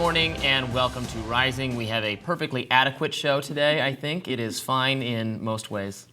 morning and welcome to Rising. We have a perfectly adequate show today, I think. It is fine in most ways.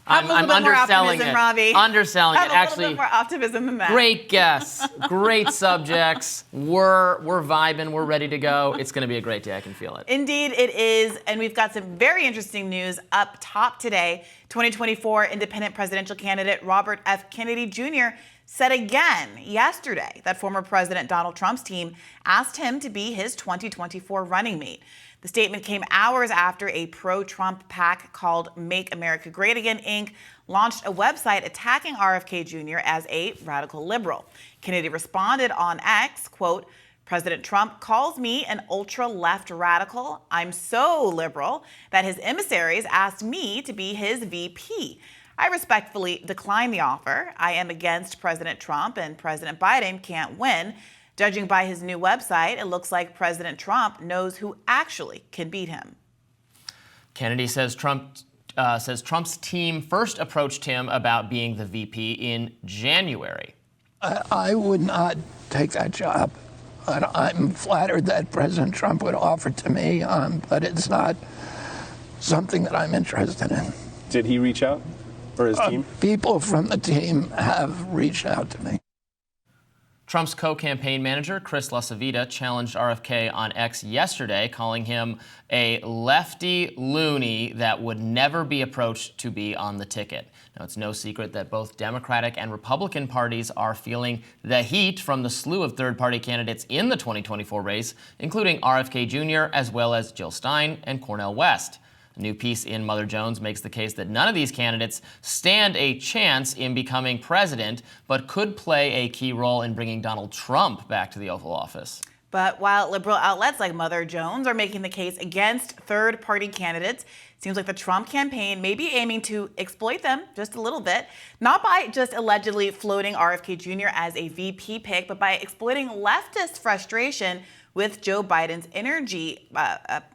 I'm underselling it. Robby. Underselling it. Actually, a little bit more optimism than that. Great guests, great subjects. We're vibing. We're ready to go. It's going to be a great day. I can feel it. Indeed, it is. And we've got some very interesting news up top today. 2024 independent presidential candidate Robert F. Kennedy Jr. said again yesterday that former President Donald Trump's team asked him to be his 2024 running mate. The statement came hours after a pro-Trump PAC called Make America Great Again, Inc. launched a website attacking RFK Jr. as a radical liberal. Kennedy responded on X, quote, "President Trump calls me an ultra-left radical. I'm so liberal that his emissaries asked me to be his VP. I respectfully decline the offer. I am against President Trump and President Biden can't win. Judging by his new website, it looks like President Trump knows who actually can beat him." Kennedy says Trump's team first approached him about being the VP in January. I would not take that job. I'm flattered that President Trump would offer it to me, but it's not something that I'm interested in. Did he reach out, or his team? People from the team have reached out to me. Trump's co-campaign manager, Chris LaCivita, challenged RFK on X yesterday, calling him a lefty loony that would never be approached to be on the ticket. Now, it's no secret that both Democratic and Republican parties are feeling the heat from the slew of third-party candidates in the 2024 race, including RFK Jr., as well as Jill Stein and Cornel West. A new piece in Mother Jones makes the case that none of these candidates stand a chance in becoming president, but could play a key role in bringing Donald Trump back to the Oval Office. But while liberal outlets like Mother Jones are making the case against third-party candidates, it seems like the Trump campaign may be aiming to exploit them just a little bit, not by just allegedly floating RFK Jr. as a VP pick, but by exploiting leftist frustration with Joe Biden's energy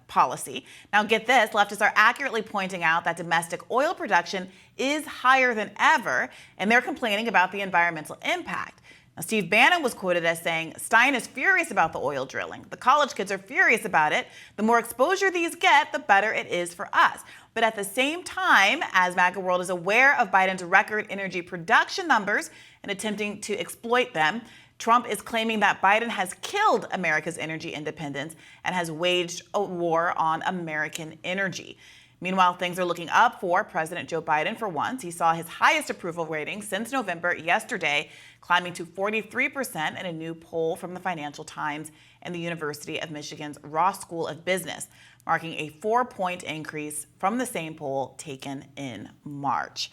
policy. Now get this, leftists are accurately pointing out that domestic oil production is higher than ever, and they're complaining about the environmental impact. Now, Steve Bannon was quoted as saying, "Stein is furious about the oil drilling. The college kids are furious about it. The more exposure these get, the better it is for us." But at the same time, as MAGA World is aware of Biden's record energy production numbers and attempting to exploit them, Trump is claiming that Biden has killed America's energy independence and has waged a war on American energy. Meanwhile, things are looking up for President Joe Biden for once. He saw his highest approval rating since November yesterday, climbing to 43% in a new poll from the Financial Times and the University of Michigan's Ross School of Business, marking a 4-point increase from the same poll taken in March.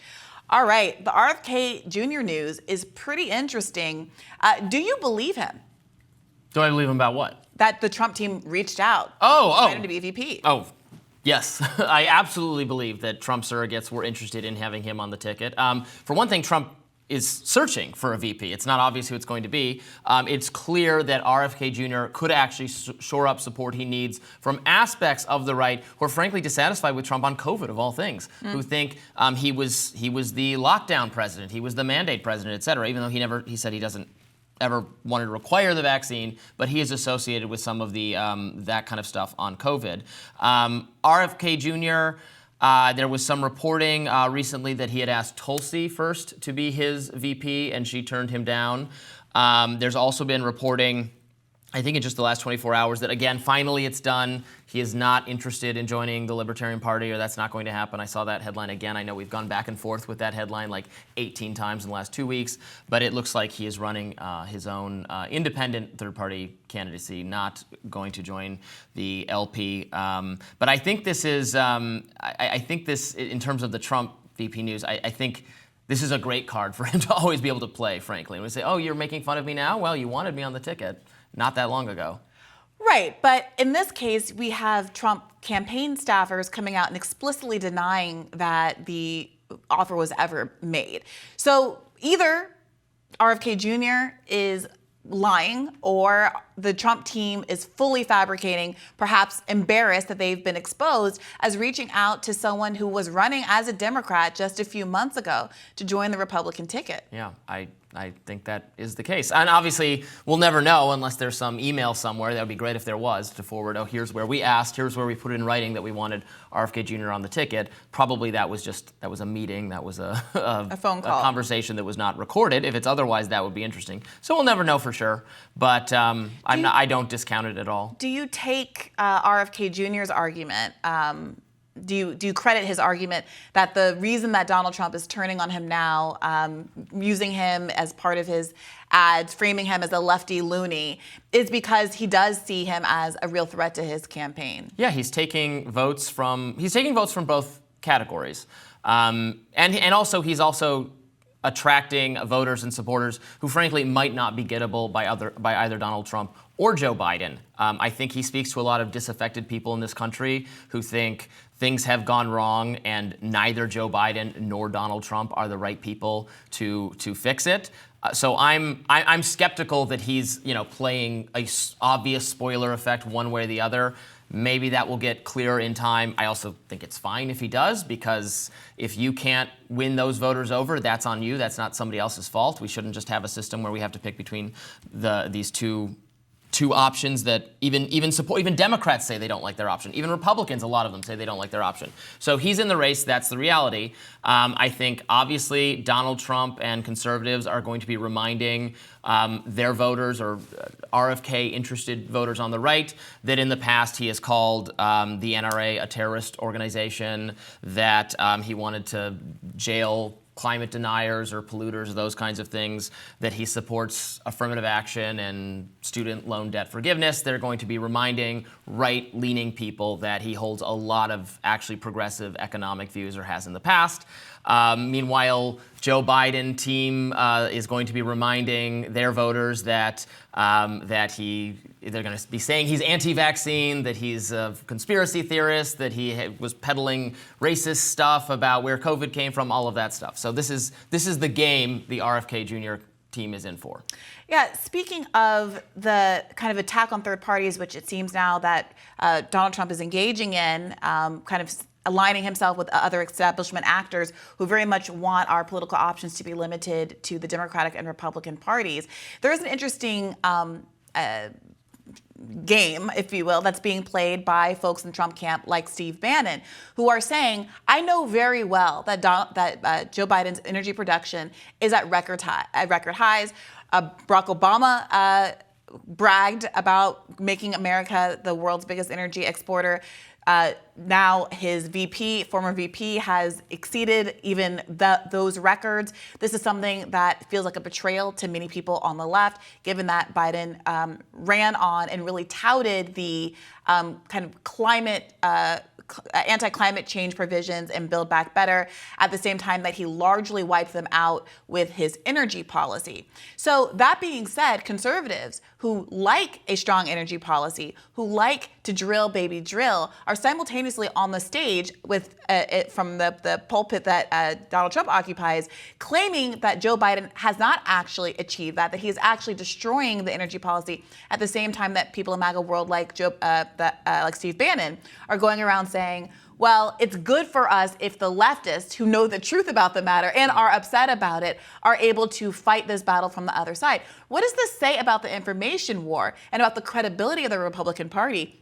All right, the RFK Jr. news is pretty interesting. Do you believe him? Do I believe him about what? That the Trump team reached out to be VP. Oh, yes. I absolutely believe that Trump surrogates were interested in having him on the ticket. For one thing, Trump is searching for a VP. It's not obvious who it's going to be. It's clear that RFK Jr. could actually shore up support he needs from aspects of the right who are frankly dissatisfied with Trump on COVID, of all things, who think he was the lockdown president, he was the mandate president, et cetera, even though he said he doesn't ever wanted to require the vaccine, but he is associated with some of the that kind of stuff on COVID. RFK Jr., there was some reporting recently that he had asked Tulsi first to be his VP, and she turned him down. There's also been reporting, I think in just the last 24 hours, that again, finally it's done. He is not interested in joining the Libertarian Party, or that's not going to happen. I saw that headline again. I know we've gone back and forth with that headline like 18 times in the last 2 weeks, but it looks like he is running his own independent third-party candidacy, not going to join the LP. But I think this is, I think this, in terms of the Trump VP news, I think this is a great card for him to always be able to play, frankly. And we say, oh, you're making fun of me now? Well, you wanted me on the ticket not that long ago. Right, but in this case, we have Trump campaign staffers coming out and explicitly denying that the offer was ever made. So either RFK Jr. is lying or the Trump team is fully fabricating, perhaps embarrassed that they've been exposed as reaching out to someone who was running as a Democrat just a few months ago to join the Republican ticket. Yeah, I I think that is the case. And obviously, we'll never know unless there's some email somewhere. That would be great if there was to forward, oh, here's where we asked, here's where we put it in writing that we wanted RFK Jr. on the ticket. Probably that was a meeting, that was a phone call, a conversation that was not recorded. If it's otherwise, that would be interesting. So we'll never know for sure. But I don't discount it at all. Do you take RFK Jr.'s argument? Do you credit his argument that the reason that Donald Trump is turning on him now, using him as part of his ads, framing him as a lefty loony, is because he does see him as a real threat to his campaign? Yeah, he's taking votes from both categories, and also he's attracting voters and supporters who, frankly, might not be gettable by either Donald Trump or Joe Biden. I think he speaks to a lot of disaffected people in this country who think things have gone wrong and neither Joe Biden nor Donald Trump are the right people to fix it. So I'm skeptical that he's playing a obvious spoiler effect one way or the other. Maybe that will get clearer in time. I also think it's fine if he does, because if you can't win those voters over, that's on you. That's not somebody else's fault. We shouldn't just have a system where we have to pick between these two options that even Democrats say they don't like their option. Even Republicans, a lot of them say they don't like their option. So he's in the race. That's the reality. I think obviously Donald Trump and conservatives are going to be reminding their voters or RFK interested voters on the right that in the past he has called the NRA a terrorist organization, that he wanted to jail climate deniers or polluters, those kinds of things, that he supports affirmative action and student loan debt forgiveness. They're going to be reminding right-leaning people that he holds a lot of actually progressive economic views, or has in the past. Meanwhile, Joe Biden team is going to be reminding their voters that they're going to be saying he's anti-vaccine, that he's a conspiracy theorist, that he was peddling racist stuff about where COVID came from, all of that stuff. So this is the game the RFK Jr. team is in for. Yeah, speaking of the kind of attack on third parties, which it seems now that Donald Trump is engaging in, kind of aligning himself with other establishment actors who very much want our political options to be limited to the Democratic and Republican parties. There is an interesting game, if you will, that's being played by folks in Trump camp like Steve Bannon, who are saying, I know very well that Joe Biden's energy production is at record highs. Barack Obama bragged about making America the world's biggest energy exporter. Now his former VP, has exceeded even those records. This is something that feels like a betrayal to many people on the left, given that Biden ran on and really touted the kind of climate anti-climate change provisions and Build Back Better, at the same time that he largely wiped them out with his energy policy. So that being said, conservatives who like a strong energy policy, who like to drill, baby, drill, are simultaneously on the stage with it from the pulpit that Donald Trump occupies, claiming that Joe Biden has not actually achieved that he is actually destroying the energy policy, at the same time that people in MAGA world like Steve Bannon are going around saying, well, it's good for us if the leftists who know the truth about the matter and are upset about it are able to fight this battle from the other side. What does this say about the information war and about the credibility of the Republican Party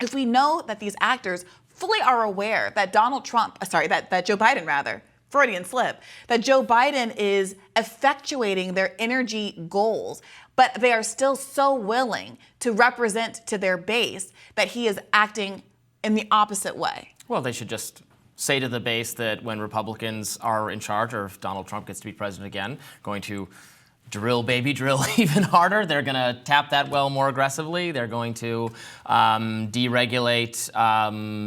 if we know that these actors fully are aware that that Joe Biden, rather, Freudian slip, that Joe Biden is effectuating their energy goals, but they are still so willing to represent to their base that he is acting in the opposite way? Well, they should just say to the base that when Republicans are in charge, or if Donald Trump gets to be president again, going to drill, baby, drill even harder. They're going to tap that well more aggressively. They're going to deregulate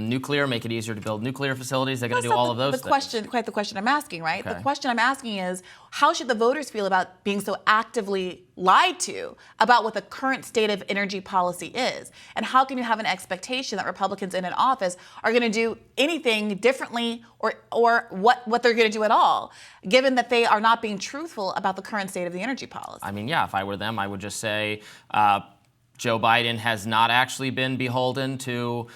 nuclear, make it easier to build nuclear facilities. They're going to do all of those things. Quite the question I'm asking, right? Okay. The question I'm asking is, how should the voters feel about being so actively lied to about what the current state of energy policy is? And how can you have an expectation that Republicans in an office are going to do anything differently or what they're going to do at all, given that they are not being truthful about the current state of the energy policy? I mean, yeah, if I were them, I would just say Joe Biden has not actually been beholden to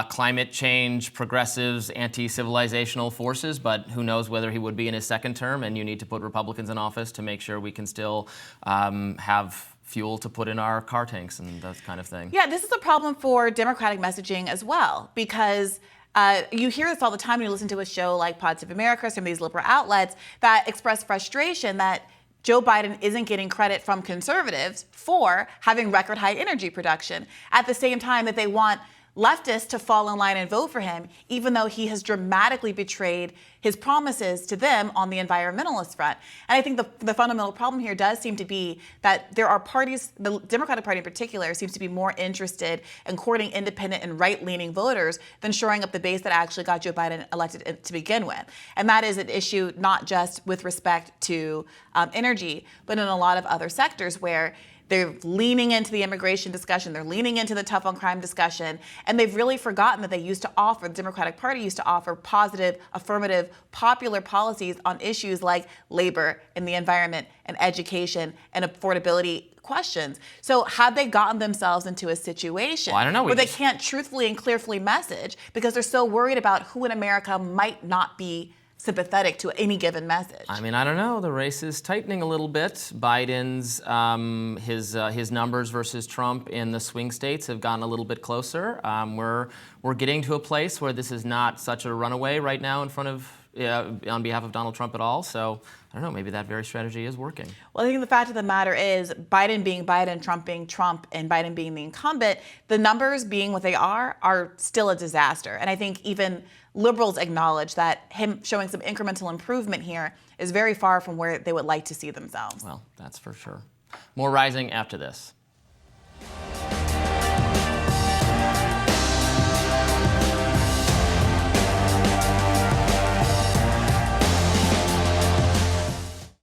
climate change, progressives, anti-civilizational forces, but who knows whether he would be in his second term, and you need to put Republicans in office to make sure we can still have fuel to put in our car tanks and that kind of thing. Yeah, this is a problem for Democratic messaging as well, because you hear this all the time when you listen to a show like Pod Save America, some of these liberal outlets that express frustration that Joe Biden isn't getting credit from conservatives for having record high energy production at the same time that they want leftists to fall in line and vote for him, even though he has dramatically betrayed his promises to them on the environmentalist front. And I think the fundamental problem here does seem to be that there are parties, the Democratic Party in particular, seems to be more interested in courting independent and right-leaning voters than shoring up the base that actually got Joe Biden elected to begin with. And that is an issue not just with respect to energy, but in a lot of other sectors where they're leaning into the immigration discussion, they're leaning into the tough on crime discussion, and they've really forgotten that the Democratic Party used to offer positive, affirmative, popular policies on issues like labor and the environment and education and affordability questions. So have they gotten themselves into a situation where they can't truthfully and clearly message because they're so worried about who in America might not be sympathetic to any given message? I mean, I don't know. The race is tightening a little bit. Biden's his numbers versus Trump in the swing states have gotten a little bit closer. We're getting to a place where this is not such a runaway right now in front of on behalf of Donald Trump at all. So I don't know. Maybe that very strategy is working. Well, I think the fact of the matter is Biden being Biden, Trump being Trump, and Biden being the incumbent, the numbers being what they are still a disaster. And I think even liberals acknowledge that him showing some incremental improvement here is very far from where they would like to see themselves. Well, that's for sure. More Rising after this.